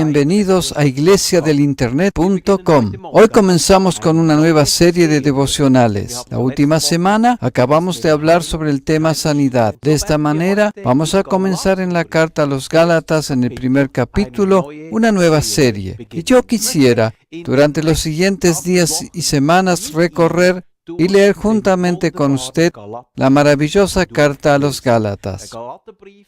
Bienvenidos a iglesiadelinternet.com. Hoy comenzamos con una nueva serie de devocionales. La última semana acabamos de hablar sobre el tema sanidad. De esta manera, vamos a comenzar en la carta a los Gálatas, en el primer capítulo, una nueva serie. Y yo quisiera, durante los siguientes días y semanas, recorrer y leer juntamente con usted la maravillosa carta a los Gálatas.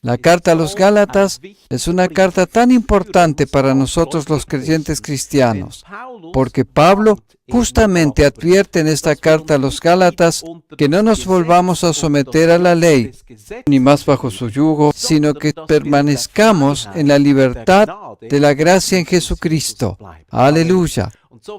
La carta a los Gálatas es una carta tan importante para nosotros los creyentes cristianos, porque Pablo justamente advierte en esta carta a los Gálatas que no nos volvamos a someter a la ley, ni más bajo su yugo, sino que permanezcamos en la libertad de la gracia en Jesucristo. Aleluya.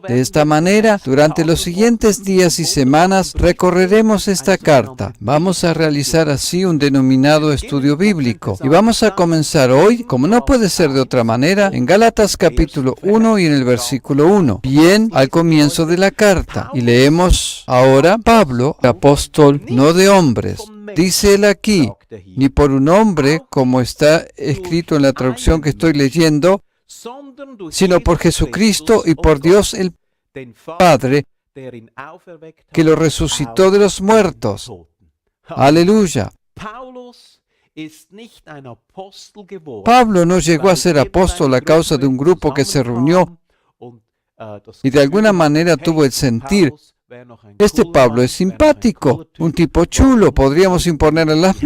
De esta manera, durante los siguientes días y semanas, recorreremos esta carta. Vamos a realizar así un denominado estudio bíblico. Y vamos a comenzar hoy, como no puede ser de otra manera, en Gálatas capítulo 1 y en el versículo 1, bien al comienzo de la carta. Y leemos ahora: Pablo, apóstol, no de hombres. Dice él aquí, ni por un hombre, como está escrito en la traducción que estoy leyendo, sino por Jesucristo y por Dios el Padre, que lo resucitó de los muertos. Aleluya. Pablo no llegó a ser apóstol a causa de un grupo que se reunió y de alguna manera tuvo el sentir: este Pablo es simpático, un tipo chulo, podríamos imponerle las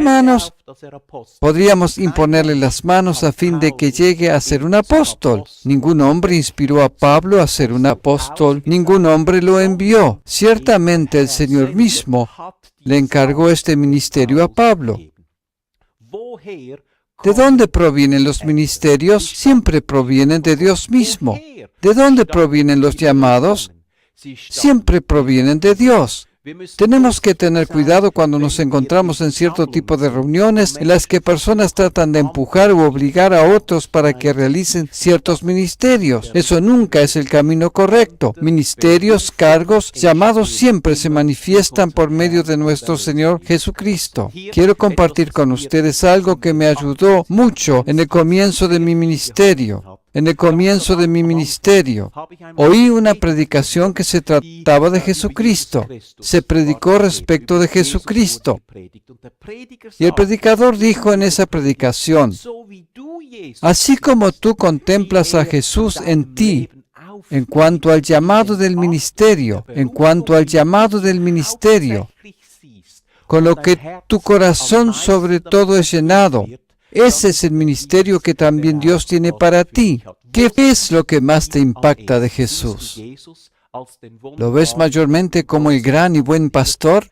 manos a fin de que llegue a ser un apóstol. Ningún hombre inspiró a Pablo a ser un apóstol, ningún hombre lo envió. Ciertamente el Señor mismo le encargó este ministerio a Pablo. ¿De dónde provienen los ministerios? Siempre provienen de Dios mismo. ¿De dónde provienen los llamados? Siempre provienen de Dios. Tenemos que tener cuidado cuando nos encontramos en cierto tipo de reuniones en las que personas tratan de empujar u obligar a otros para que realicen ciertos ministerios. Eso nunca es el camino correcto. Ministerios, cargos, llamados siempre se manifiestan por medio de nuestro Señor Jesucristo. Quiero compartir con ustedes algo que me ayudó mucho en el comienzo de mi ministerio. Oí una predicación que se trataba de Jesucristo. Se predicó respecto de Jesucristo. Y el predicador dijo en esa predicación: así como tú contemplas a Jesús en ti, en cuanto al llamado del ministerio, con lo que tu corazón sobre todo es llenado, ese es el ministerio que también Dios tiene para ti. ¿Qué es lo que más te impacta de Jesús? ¿Lo ves mayormente como el gran y buen pastor?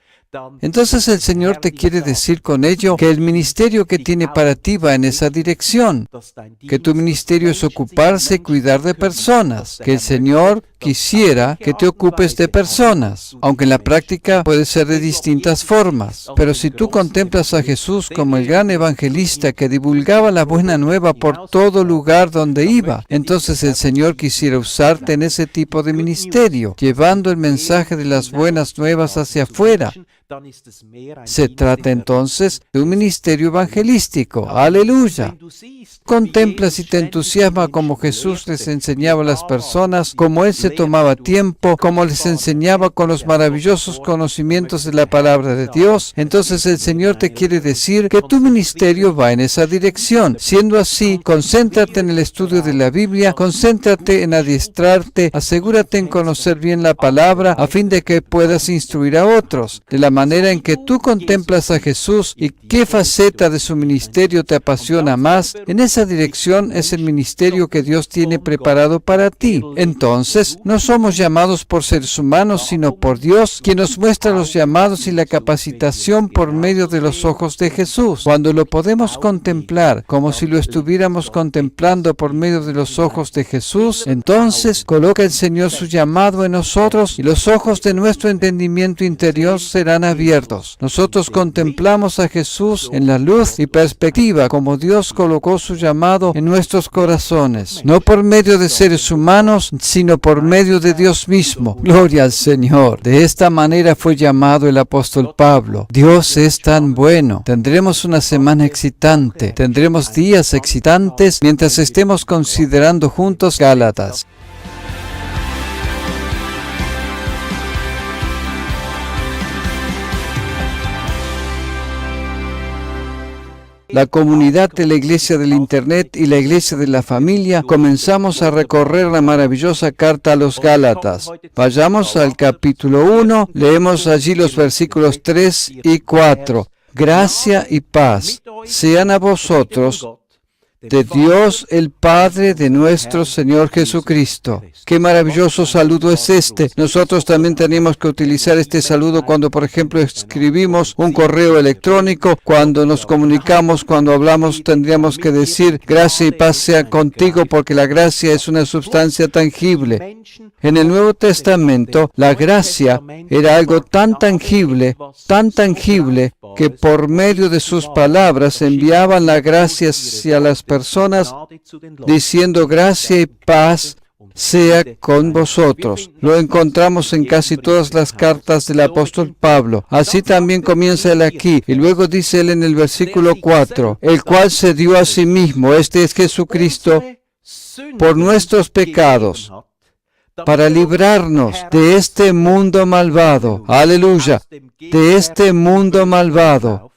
Entonces el Señor te quiere decir con ello que el ministerio que tiene para ti va en esa dirección, que tu ministerio es ocuparse y cuidar de personas, que el Señor quisiera que te ocupes de personas, aunque en la práctica puede ser de distintas formas. Pero si tú contemplas a Jesús como el gran evangelista que divulgaba la buena nueva por todo lugar donde iba, entonces el Señor quisiera usarte en ese tipo de ministerio, llevando el mensaje de las buenas nuevas hacia afuera. Se trata entonces de un ministerio evangelístico. ¡Aleluya! Contemplas y te entusiasma como Jesús les enseñaba a las personas, como Él se tomaba tiempo, como les enseñaba con los maravillosos conocimientos de la palabra de Dios. Entonces el Señor te quiere decir que tu ministerio va en esa dirección. Siendo así, concéntrate en el estudio de la Biblia, concéntrate en adiestrarte, asegúrate en conocer bien la palabra a fin de que puedas instruir a otros. De la manera en que tú contemplas a Jesús y qué faceta de su ministerio te apasiona más, en esa dirección es el ministerio que Dios tiene preparado para ti. Entonces, no somos llamados por seres humanos, sino por Dios, quien nos muestra los llamados y la capacitación por medio de los ojos de Jesús. Cuando lo podemos contemplar como si lo estuviéramos contemplando por medio de los ojos de Jesús, entonces coloca el Señor su llamado en nosotros y los ojos de nuestro entendimiento interior serán abiertos. Nosotros contemplamos a Jesús en la luz y perspectiva como Dios colocó su llamado en nuestros corazones, no por medio de seres humanos, sino por medio de Dios mismo. Gloria al Señor. De esta manera fue llamado el apóstol Pablo. Dios es tan bueno. Tendremos una semana excitante. Tendremos días excitantes mientras estemos considerando juntos Gálatas. La comunidad de la Iglesia del Internet y la Iglesia de la Familia comenzamos a recorrer la maravillosa carta a los Gálatas. Vayamos al capítulo 1, leemos allí los versículos 3 y 4. Gracia y paz sean a vosotros de Dios el Padre de nuestro Señor Jesucristo. ¡Qué maravilloso saludo es este! Nosotros también tenemos que utilizar este saludo cuando, por ejemplo, escribimos un correo electrónico, cuando nos comunicamos, cuando hablamos, tendríamos que decir, gracia y paz sea contigo, porque la gracia es una sustancia tangible. En el Nuevo Testamento, la gracia era algo tan tangible, que por medio de sus palabras enviaban la gracia hacia las personas, diciendo gracia y paz sea con vosotros. Lo encontramos en casi todas las cartas del apóstol Pablo. Así también comienza él aquí, y luego dice él en el versículo 4, el cual se dio a sí mismo, este es Jesucristo, por nuestros pecados, para librarnos de este mundo malvado. Aleluya, de este mundo malvado,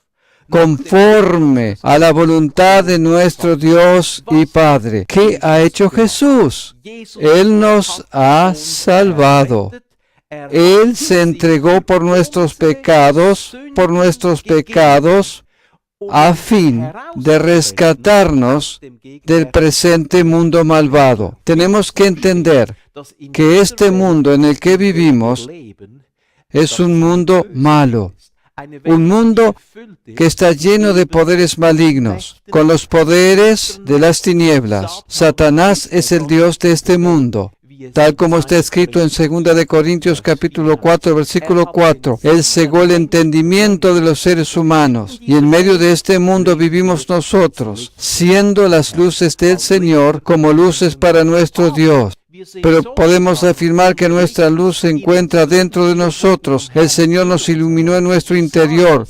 conforme a la voluntad de nuestro Dios y Padre. ¿Qué ha hecho Jesús? Él nos ha salvado. Él se entregó por nuestros pecados, a fin de rescatarnos del presente mundo malvado. Tenemos que entender que este mundo en el que vivimos es un mundo malo. Un mundo que está lleno de poderes malignos, con los poderes de las tinieblas. Satanás es el Dios de este mundo. Tal como está escrito en 2 de Corintios capítulo 4, versículo 4. Él cegó el entendimiento de los seres humanos. Y en medio de este mundo vivimos nosotros, siendo las luces del Señor como luces para nuestro Dios. Pero podemos afirmar que nuestra luz se encuentra dentro de nosotros. El Señor nos iluminó en nuestro interior.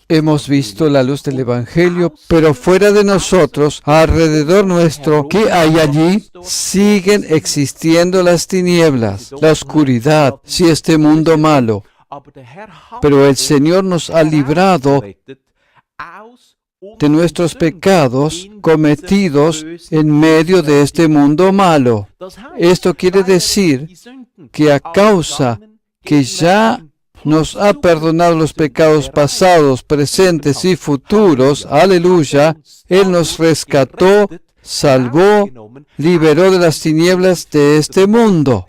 Hemos visto la luz del Evangelio, pero fuera de nosotros, alrededor nuestro, ¿qué hay allí? Siguen existiendo las tinieblas, la oscuridad, sí, este mundo malo. Pero el Señor nos ha librado de nuestros pecados cometidos en medio de este mundo malo. Esto quiere decir que a causa que ya nos ha perdonado los pecados pasados, presentes y futuros, aleluya, Él nos rescató, salvó, liberó de las tinieblas de este mundo.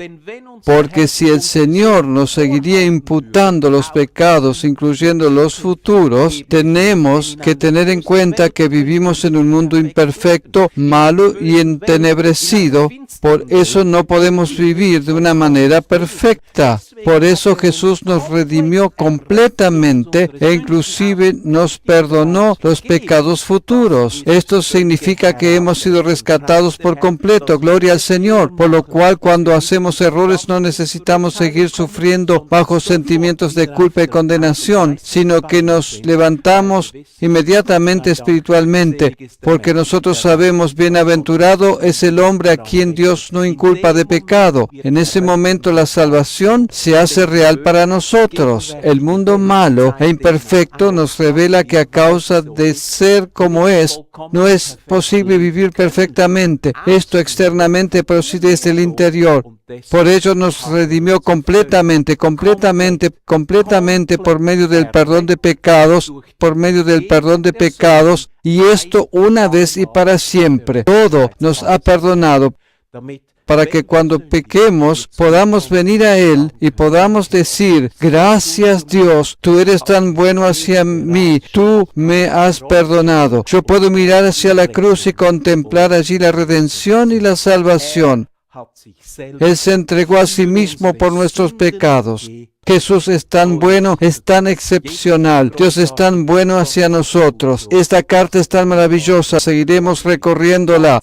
Porque si el Señor nos seguiría imputando los pecados, incluyendo los futuros, tenemos que tener en cuenta que vivimos en un mundo imperfecto, malo y entenebrecido. Por eso no podemos vivir de una manera perfecta. Por eso Jesús nos redimió completamente e inclusive nos perdonó los pecados futuros. Esto significa que hemos sido rescatados por completo. Gloria al Señor. Por lo cual, cuando hacemos errores, no necesitamos seguir sufriendo bajo sentimientos de culpa y condenación, sino que nos levantamos inmediatamente espiritualmente, porque nosotros sabemos, bienaventurado es el hombre a quien Dios no inculpa de pecado. En ese momento la salvación se hace real para nosotros. El mundo malo e imperfecto nos revela que a causa de ser como es, no es posible vivir perfectamente. Esto externamente procede desde el interior. Por ello nos redimió completamente por medio del perdón de pecados, y esto una vez y para siempre. Todo nos ha perdonado para que cuando pequemos podamos venir a Él y podamos decir, gracias Dios, tú eres tan bueno hacia mí, tú me has perdonado. Yo puedo mirar hacia la cruz y contemplar allí la redención y la salvación. Él se entregó a sí mismo por nuestros pecados. Jesús es tan bueno, es tan excepcional. Dios es tan bueno hacia nosotros. Esta carta es tan maravillosa. Seguiremos recorriéndola.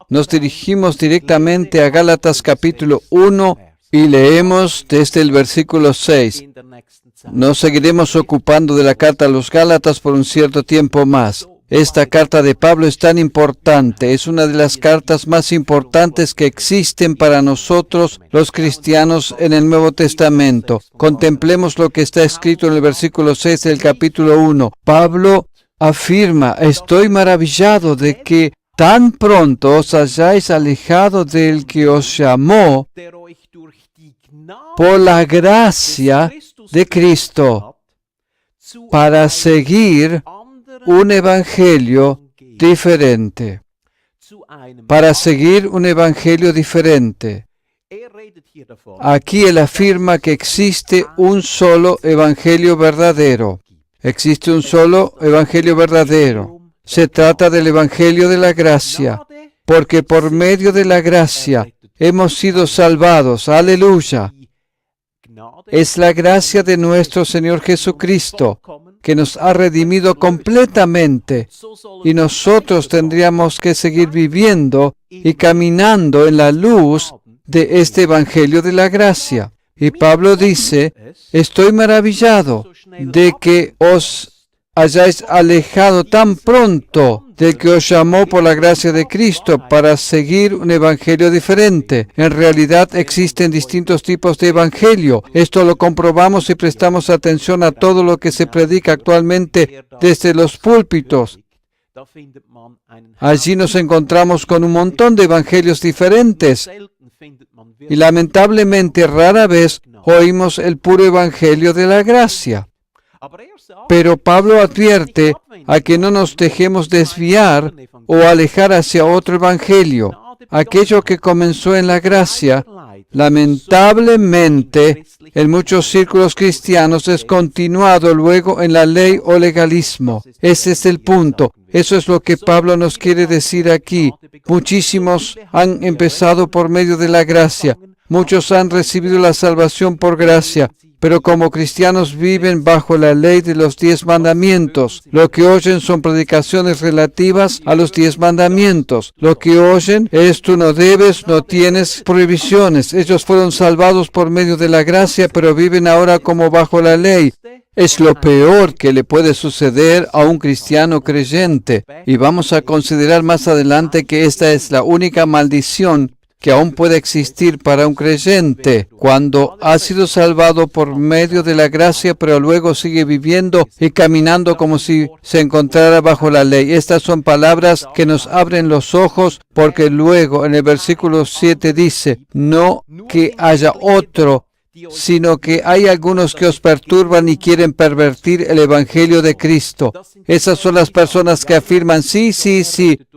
nos dirigimos directamente a Gálatas capítulo 1 y leemos desde el versículo 6. Nos seguiremos ocupando de la carta a los Gálatas por un cierto tiempo más. Esta carta de Pablo es tan importante, es una de las cartas más importantes que existen para nosotros los cristianos en el Nuevo Testamento. Contemplemos lo que está escrito en el versículo 6 del capítulo 1. Pablo afirma: estoy maravillado de que tan pronto os hayáis alejado del que os llamó por la gracia de Cristo para seguir un evangelio diferente. Para seguir un evangelio diferente. Aquí él afirma que existe un solo evangelio verdadero. Existe un solo evangelio verdadero. Se trata del evangelio de la gracia, porque por medio de la gracia hemos sido salvados. ¡Aleluya! Es la gracia de nuestro Señor Jesucristo que nos ha redimido completamente, y nosotros tendríamos que seguir viviendo y caminando en la luz de este evangelio de la gracia. Y Pablo dice: estoy maravillado de que os hayáis alejado tan pronto del que os llamó por la gracia de Cristo para seguir un evangelio diferente. En realidad existen distintos tipos de evangelio. Esto lo comprobamos si prestamos atención a todo lo que se predica actualmente desde los púlpitos. Allí nos encontramos con un montón de evangelios diferentes. Y lamentablemente rara vez oímos el puro evangelio de la gracia. Pero Pablo advierte a que no nos dejemos desviar o alejar hacia otro evangelio. Aquello que comenzó en la gracia, lamentablemente, en muchos círculos cristianos es continuado luego en la ley o legalismo. Ese es el punto. Eso es lo que Pablo nos quiere decir aquí. Muchísimos han empezado por medio de la gracia. Muchos han recibido la salvación por gracia, pero como cristianos viven bajo la ley de los 10 mandamientos. Lo que oyen son predicaciones relativas a los 10 mandamientos. Lo que oyen es: tú no debes, no tienes prohibiciones. Ellos fueron salvados por medio de la gracia, pero viven ahora como bajo la ley. Es lo peor que le puede suceder a un cristiano creyente. Y vamos a considerar más adelante que esta es la única maldición que aún puede existir para un creyente, cuando ha sido salvado por medio de la gracia, pero luego sigue viviendo y caminando como si se encontrara bajo la ley. Estas son palabras que nos abren los ojos, porque luego en el versículo 7 dice: no que haya otro, sino que hay algunos que os perturban y quieren pervertir el evangelio de Cristo. Esas son las personas que afirman: sí,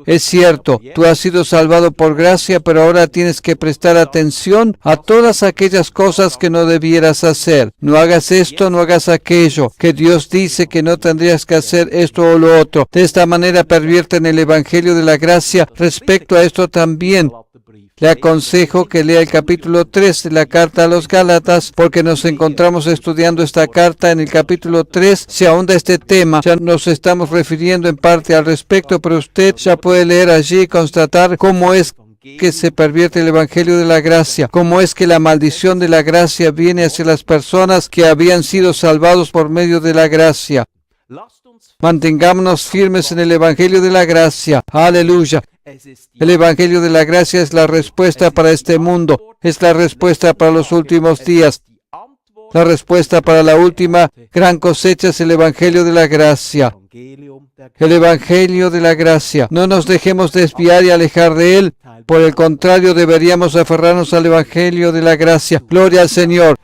es cierto, tú has sido salvado por gracia, pero ahora tienes que prestar atención a todas aquellas cosas que no debieras hacer. No hagas esto, no hagas aquello, que Dios dice que no tendrías que hacer esto o lo otro. De esta manera pervierten el evangelio de la gracia. Respecto a esto también, le aconsejo que lea el capítulo 3 de la carta a los Gálatas, porque nos encontramos estudiando esta carta. En el capítulo 3 se ahonda este tema. Ya nos estamos refiriendo en parte al respecto, pero usted ya puede leer allí y constatar cómo es que se pervierte el evangelio de la gracia, cómo es que la maldición de la gracia viene hacia las personas que habían sido salvados por medio de la gracia. Mantengámonos firmes en el evangelio de la gracia. Aleluya. El evangelio de la gracia es la respuesta para este mundo, es la respuesta para los últimos días. La respuesta para la última gran cosecha es el evangelio de la gracia. El evangelio de la gracia. No nos dejemos desviar y alejar de él. Por el contrario, deberíamos aferrarnos al evangelio de la gracia. Gloria al Señor.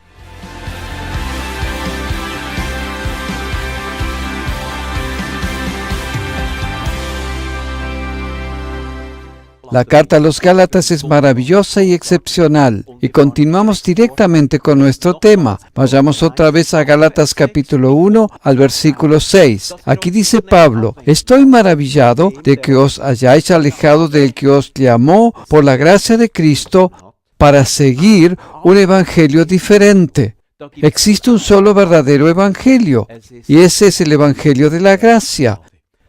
La carta a los Gálatas es maravillosa y excepcional. Y continuamos directamente con nuestro tema. Vayamos otra vez a Gálatas capítulo 1, al versículo 6. Aquí dice Pablo: estoy maravillado de que os hayáis alejado del que os llamó por la gracia de Cristo para seguir un evangelio diferente. Existe un solo verdadero evangelio, y ese es el evangelio de la gracia.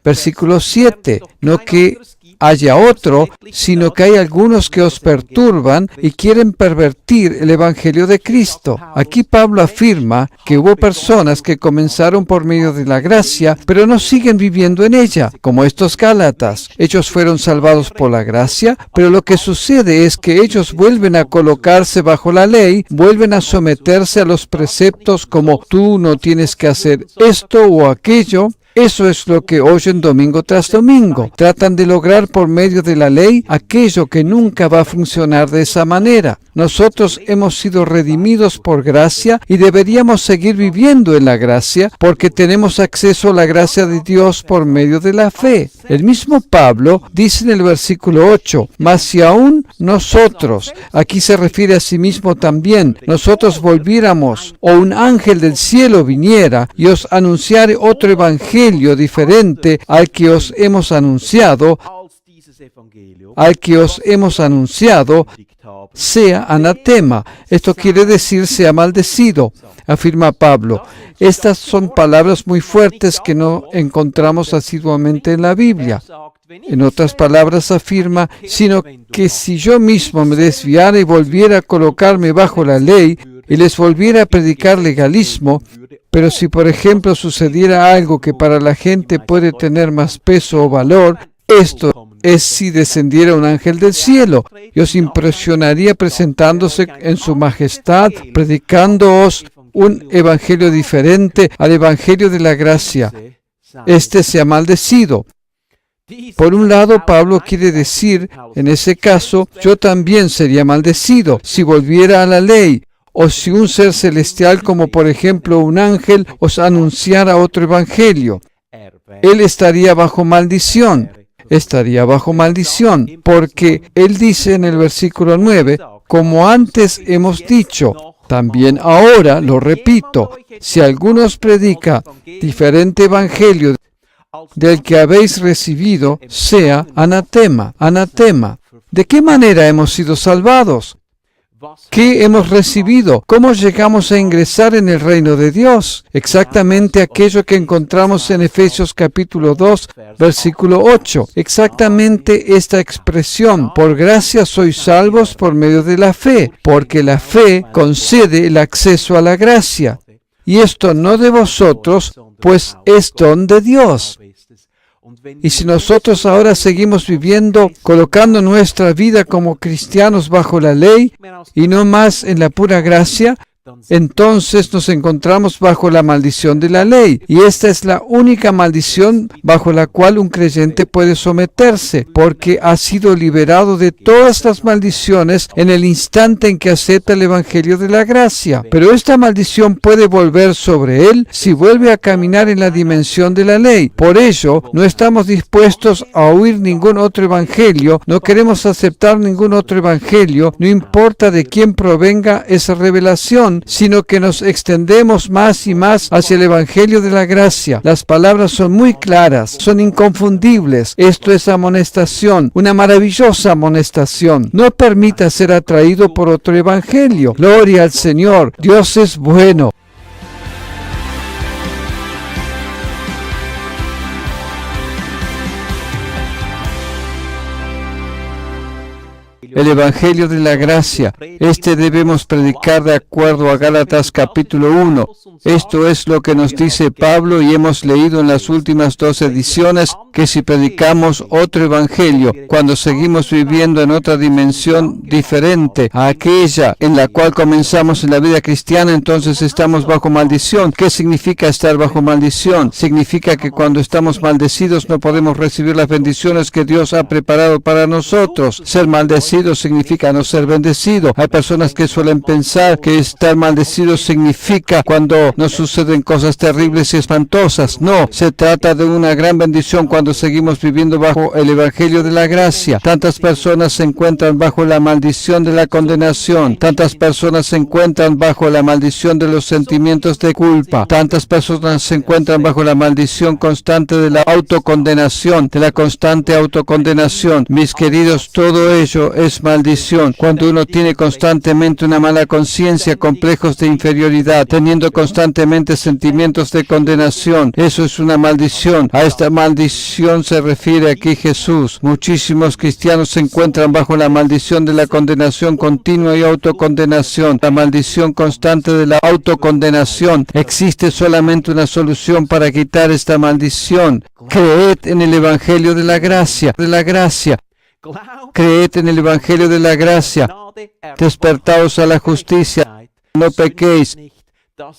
Versículo 7. No que haya otro, sino que hay algunos que os perturban y quieren pervertir el Evangelio de Cristo. Aquí Pablo afirma que hubo personas que comenzaron por medio de la gracia, pero no siguen viviendo en ella, como estos Gálatas. Ellos fueron salvados por la gracia, pero lo que sucede es que ellos vuelven a colocarse bajo la ley, vuelven a someterse a los preceptos como tú no tienes que hacer esto o aquello. Eso es lo que oyen domingo tras domingo. Tratan de lograr por medio de la ley aquello que nunca va a funcionar de esa manera. Nosotros hemos sido redimidos por gracia y deberíamos seguir viviendo en la gracia porque tenemos acceso a la gracia de Dios por medio de la fe. El mismo Pablo dice en el versículo 8, mas si aún nosotros, aquí se refiere a sí mismo también, nosotros volviéramos o un ángel del cielo viniera y os anunciare otro evangelio diferente al que os hemos anunciado, sea anatema. Esto quiere decir sea maldecido, afirma Pablo. Estas son palabras muy fuertes que no encontramos asiduamente en la Biblia. En otras palabras afirma, sino que si yo mismo me desviara y volviera a colocarme bajo la ley y les volviera a predicar legalismo, pero si por ejemplo sucediera algo que para la gente puede tener más peso o valor, esto es si descendiera un ángel del cielo y os impresionaría presentándose en su majestad, predicándoos un evangelio diferente al evangelio de la gracia. Este sea maldecido. Por un lado, Pablo quiere decir, en ese caso, yo también sería maldecido si volviera a la ley, o si un ser celestial, como por ejemplo un ángel, os anunciara otro evangelio. Él estaría bajo maldición. Porque él dice en el versículo 9, como antes hemos dicho, también ahora lo repito, si alguno os predica diferente evangelio del que habéis recibido, sea anatema, anatema. ¿De qué manera hemos sido salvados? ¿Qué hemos recibido? ¿Cómo llegamos a ingresar en el reino de Dios? Exactamente aquello que encontramos en Efesios capítulo 2, versículo 8. Exactamente esta expresión, por gracia sois salvos por medio de la fe, porque la fe concede el acceso a la gracia. Y esto no de vosotros, pues es don de Dios. Y si nosotros ahora seguimos viviendo, colocando nuestra vida como cristianos bajo la ley y no más en la pura gracia, entonces nos encontramos bajo la maldición de la ley. Y esta es la única maldición bajo la cual un creyente puede someterse, porque ha sido liberado de todas las maldiciones en el instante en que acepta el Evangelio de la gracia. Pero esta maldición puede volver sobre él si vuelve a caminar en la dimensión de la ley. Por ello, no estamos dispuestos a oír ningún otro evangelio, no queremos aceptar ningún otro evangelio, no importa de quién provenga esa revelación, sino que nos extendemos más y más hacia el Evangelio de la gracia. Las palabras son muy claras, son inconfundibles. Esto es amonestación, una maravillosa amonestación. No permita ser atraído por otro evangelio. Gloria al Señor. Dios es bueno. El Evangelio de la gracia. Este debemos predicar de acuerdo a Gálatas capítulo 1. Esto es lo que nos dice Pablo y hemos leído en las últimas 2 ediciones, que si predicamos otro evangelio, cuando seguimos viviendo en otra dimensión diferente a aquella en la cual comenzamos en la vida cristiana, entonces estamos bajo maldición. ¿Qué significa estar bajo maldición? Significa que cuando estamos maldecidos no podemos recibir las bendiciones que Dios ha preparado para nosotros. Ser maldecido significa no ser bendecido. Hay personas que suelen pensar que estar maldecido significa cuando nos suceden cosas terribles y espantosas. No, se trata de una gran bendición cuando seguimos viviendo bajo el Evangelio de la gracia. Tantas personas se encuentran bajo la maldición de la condenación. Tantas personas se encuentran bajo la maldición de los sentimientos de culpa. Tantas personas se encuentran bajo la maldición constante de la autocondenación, de la constante autocondenación. Mis queridos, todo ello es es maldición. Cuando uno tiene constantemente una mala conciencia, complejos de inferioridad, teniendo constantemente sentimientos de condenación, eso es una maldición. A esta maldición se refiere aquí Jesús. Muchísimos cristianos se encuentran bajo la maldición de la condenación continua y autocondenación. La maldición constante de la autocondenación. Existe solamente una solución para quitar esta maldición. Creed en el Evangelio de la gracia. Creed en el Evangelio de la gracia. Despertaos a la justicia. No pequéis.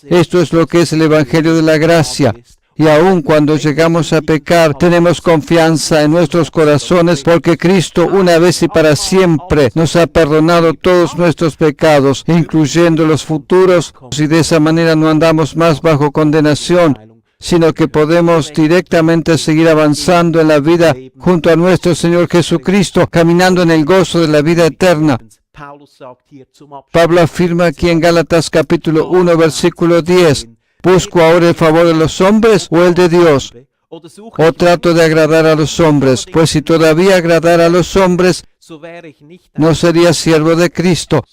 Esto es lo que es el Evangelio de la gracia. Y aun cuando llegamos a pecar, tenemos confianza en nuestros corazones porque Cristo una vez y para siempre nos ha perdonado todos nuestros pecados, incluyendo los futuros, y de esa manera no andamos más bajo condenación, sino que podemos directamente seguir avanzando en la vida junto a nuestro Señor Jesucristo, caminando en el gozo de la vida eterna. Pablo afirma aquí en Gálatas capítulo 1, versículo 10, ¿busco ahora el favor de los hombres o el de Dios? ¿O trato de agradar a los hombres? Pues si todavía agradara a los hombres, no sería siervo de Cristo.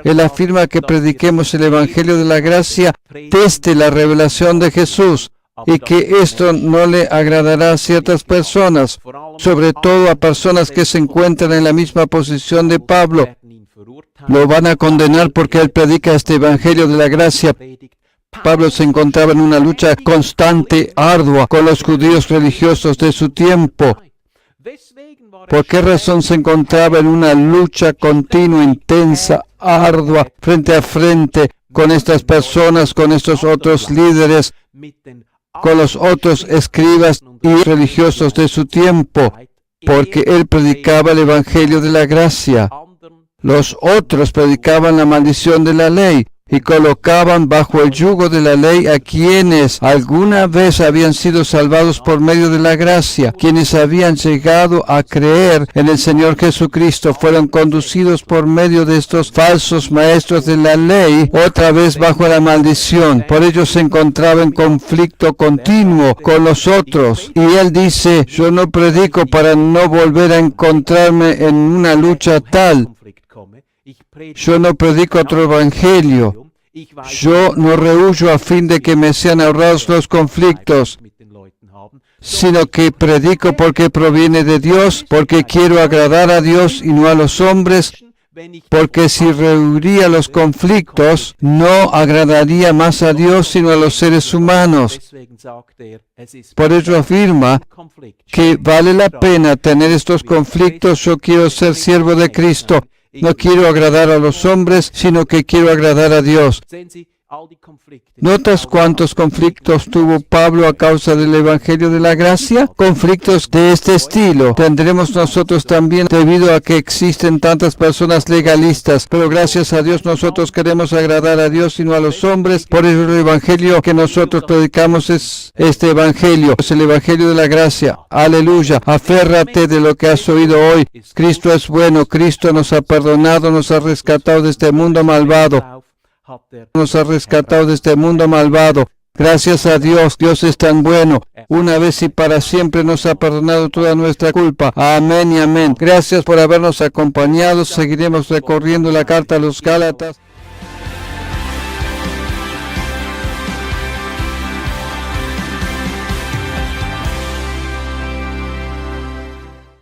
Él afirma que prediquemos el Evangelio de la gracia desde la revelación de Jesús y que esto no le agradará a ciertas personas, sobre todo a personas que se encuentran en la misma posición de Pablo. Lo van a condenar porque él predica este Evangelio de la gracia. Pablo se encontraba en una lucha constante, ardua, con los judíos religiosos de su tiempo. ¿Por qué razón se encontraba en una lucha continua, intensa, ardua, frente a frente con estas personas, con estos otros líderes, con los otros escribas y religiosos de su tiempo? Porque él predicaba el Evangelio de la gracia. Los otros predicaban la maldición de la ley y colocaban bajo el yugo de la ley a quienes alguna vez habían sido salvados por medio de la gracia, quienes habían llegado a creer en el Señor Jesucristo, fueron conducidos por medio de estos falsos maestros de la ley, otra vez bajo la maldición. Por ello se encontraba en conflicto continuo con los otros. Y él dice, yo no predico para no volver a encontrarme en una lucha tal. Yo no predico otro evangelio. Yo no rehuyo a fin de que me sean ahorrados los conflictos, sino que predico porque proviene de Dios, porque quiero agradar a Dios y no a los hombres, porque si rehuiría los conflictos, no agradaría más a Dios sino a los seres humanos. Por ello afirma que vale la pena tener estos conflictos. Yo quiero ser siervo de Cristo. No quiero agradar a los hombres, sino que quiero agradar a Dios. ¿Notas cuántos conflictos tuvo Pablo a causa del Evangelio de la gracia? Conflictos de este estilo tendremos nosotros también debido a que existen tantas personas legalistas, pero gracias a Dios nosotros queremos agradar a Dios y no a los hombres. Por eso el Evangelio que nosotros predicamos es este Evangelio, es el Evangelio de la gracia. Aleluya, aférrate de lo que has oído hoy. Cristo es bueno, Cristo nos ha perdonado, nos ha rescatado de este mundo malvado. Nos ha rescatado de este mundo malvado. Gracias a Dios, Dios es tan bueno. Una vez y para siempre nos ha perdonado toda nuestra culpa. Amén y amén. Gracias por habernos acompañado. Seguiremos recorriendo la carta a los Gálatas.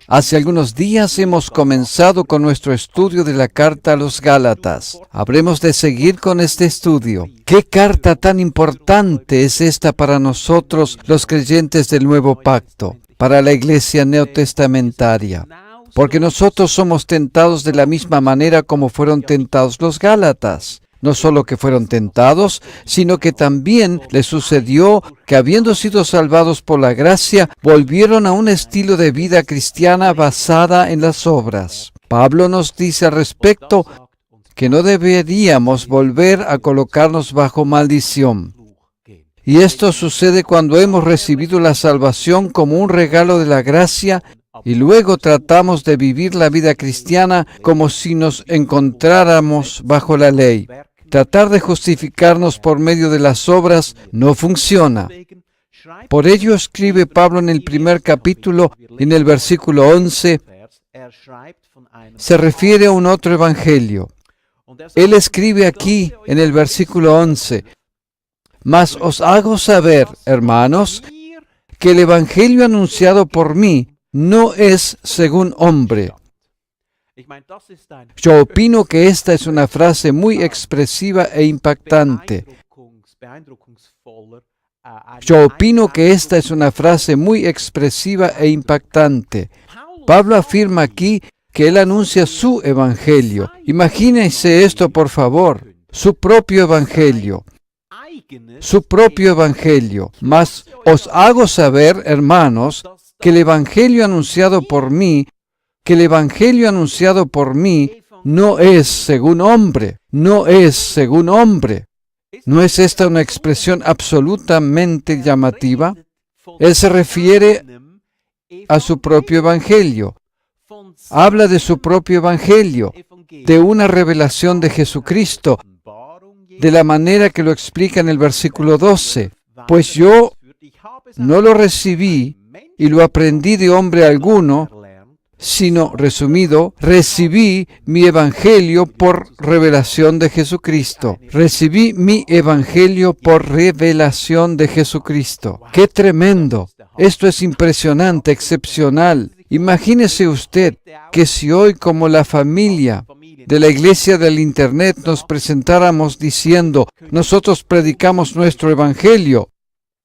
Hace algunos días hemos comenzado con nuestro estudio de la carta a los Gálatas. Habremos de seguir con este estudio. ¿Qué carta tan importante es esta para nosotros, los creyentes del Nuevo Pacto, para la Iglesia neotestamentaria? Porque nosotros somos tentados de la misma manera como fueron tentados los Gálatas. No solo que fueron tentados, sino que también les sucedió que, habiendo sido salvados por la gracia, volvieron a un estilo de vida cristiana basada en las obras. Pablo nos dice al respecto que no deberíamos volver a colocarnos bajo maldición. Y esto sucede cuando hemos recibido la salvación como un regalo de la gracia y luego tratamos de vivir la vida cristiana como si nos encontráramos bajo la ley. Tratar de justificarnos por medio de las obras no funciona. Por ello escribe Pablo en el primer capítulo, en el versículo 11, se refiere a un otro evangelio. Él escribe aquí en el versículo 11, «Mas os hago saber, hermanos, que el evangelio anunciado por mí no es según hombre». Yo opino que esta es una frase muy expresiva e impactante. Pablo afirma aquí que él anuncia su evangelio. Imagínense esto, por favor. Su propio evangelio. Mas os hago saber, hermanos, que el evangelio anunciado por mí no es según hombre. ¿No es esta una expresión absolutamente llamativa? Él se refiere a su propio evangelio. Habla de su propio evangelio, de una revelación de Jesucristo, de la manera que lo explica en el versículo 12. Pues yo no lo recibí y lo aprendí de hombre alguno, sino, resumido, recibí mi evangelio por revelación de Jesucristo. Recibí mi evangelio por revelación de Jesucristo. ¡Qué tremendo! Esto es impresionante, excepcional. Imagínese usted que si hoy, como la familia de la iglesia del Internet, nos presentáramos diciendo, nosotros predicamos nuestro evangelio.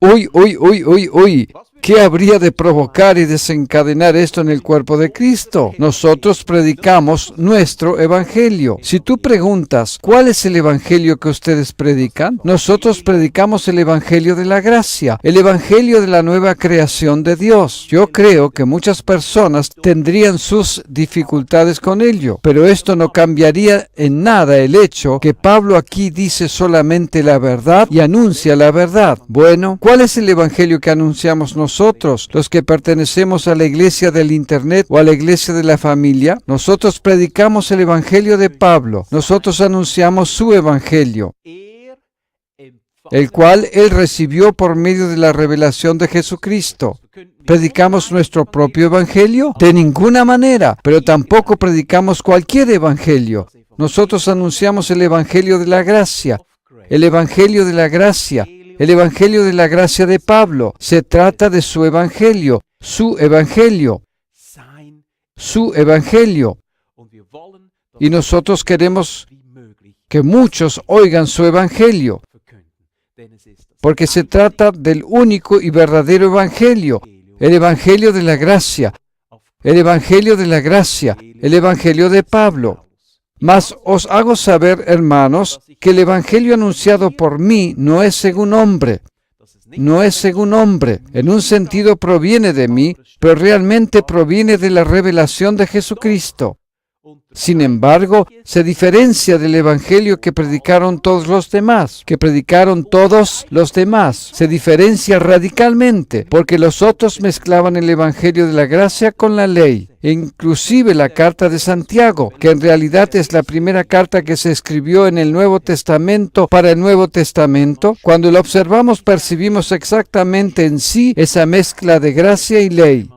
¡Uy! ¿Qué habría de provocar y desencadenar esto en el cuerpo de Cristo? Nosotros predicamos nuestro evangelio. Si tú preguntas, ¿cuál es el evangelio que ustedes predican? Nosotros predicamos el evangelio de la gracia, el evangelio de la nueva creación de Dios. Yo creo que muchas personas tendrían sus dificultades con ello, pero esto no cambiaría en nada el hecho que Pablo aquí dice solamente la verdad y anuncia la verdad. Bueno, ¿cuál es el evangelio que anunciamos nosotros, los que pertenecemos a la iglesia del Internet o a la iglesia de la familia? Nosotros predicamos el evangelio de Pablo. Nosotros anunciamos su evangelio, el cual él recibió por medio de la revelación de Jesucristo. ¿Predicamos nuestro propio evangelio? De ninguna manera, pero tampoco predicamos cualquier evangelio. Nosotros anunciamos el evangelio de la gracia, el evangelio de la gracia. El evangelio de la gracia de Pablo. Se trata de su evangelio, su evangelio. Y nosotros queremos que muchos oigan su evangelio, porque se trata del único y verdadero evangelio, el evangelio de la gracia, el evangelio de Pablo. Mas os hago saber, hermanos, que el evangelio anunciado por mí no es según hombre. En un sentido proviene de mí, pero realmente proviene de la revelación de Jesucristo. Sin embargo, se diferencia del evangelio que predicaron todos los demás. Se diferencia radicalmente, porque los otros mezclaban el evangelio de la gracia con la ley. E inclusive la carta de Santiago, que en realidad es la primera carta que se escribió en el Nuevo Testamento para el Nuevo Testamento, cuando la observamos percibimos exactamente en sí esa mezcla de gracia y ley.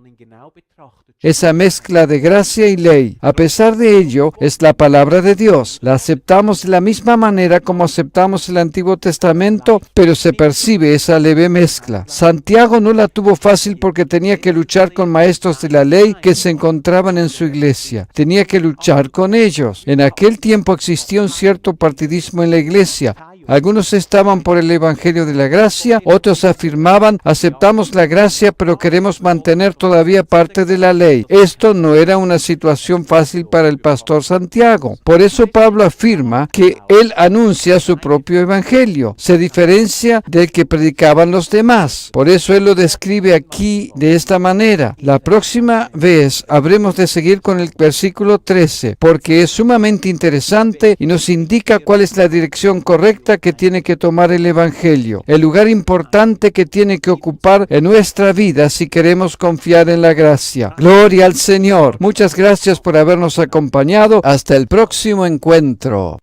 A pesar de ello, es la palabra de Dios. La aceptamos de la misma manera como aceptamos el Antiguo Testamento, pero se percibe esa leve mezcla. Santiago no la tuvo fácil porque tenía que luchar con maestros de la ley que se encontraban en su iglesia. Tenía que luchar con ellos. En aquel tiempo existía un cierto partidismo en la iglesia. Algunos estaban por el evangelio de la gracia, otros afirmaban, aceptamos la gracia, pero queremos mantener todavía parte de la ley. Esto no era una situación fácil para el pastor Santiago. Por eso Pablo afirma que él anuncia su propio evangelio. Se diferencia del que predicaban los demás. Por eso él lo describe aquí de esta manera. La próxima vez habremos de seguir con el versículo 13, porque es sumamente interesante y nos indica cuál es la dirección correcta que tiene que tomar el evangelio, el lugar importante que tiene que ocupar en nuestra vida si queremos confiar en la gracia. Gloria al Señor. Muchas gracias por habernos acompañado. Hasta el próximo encuentro.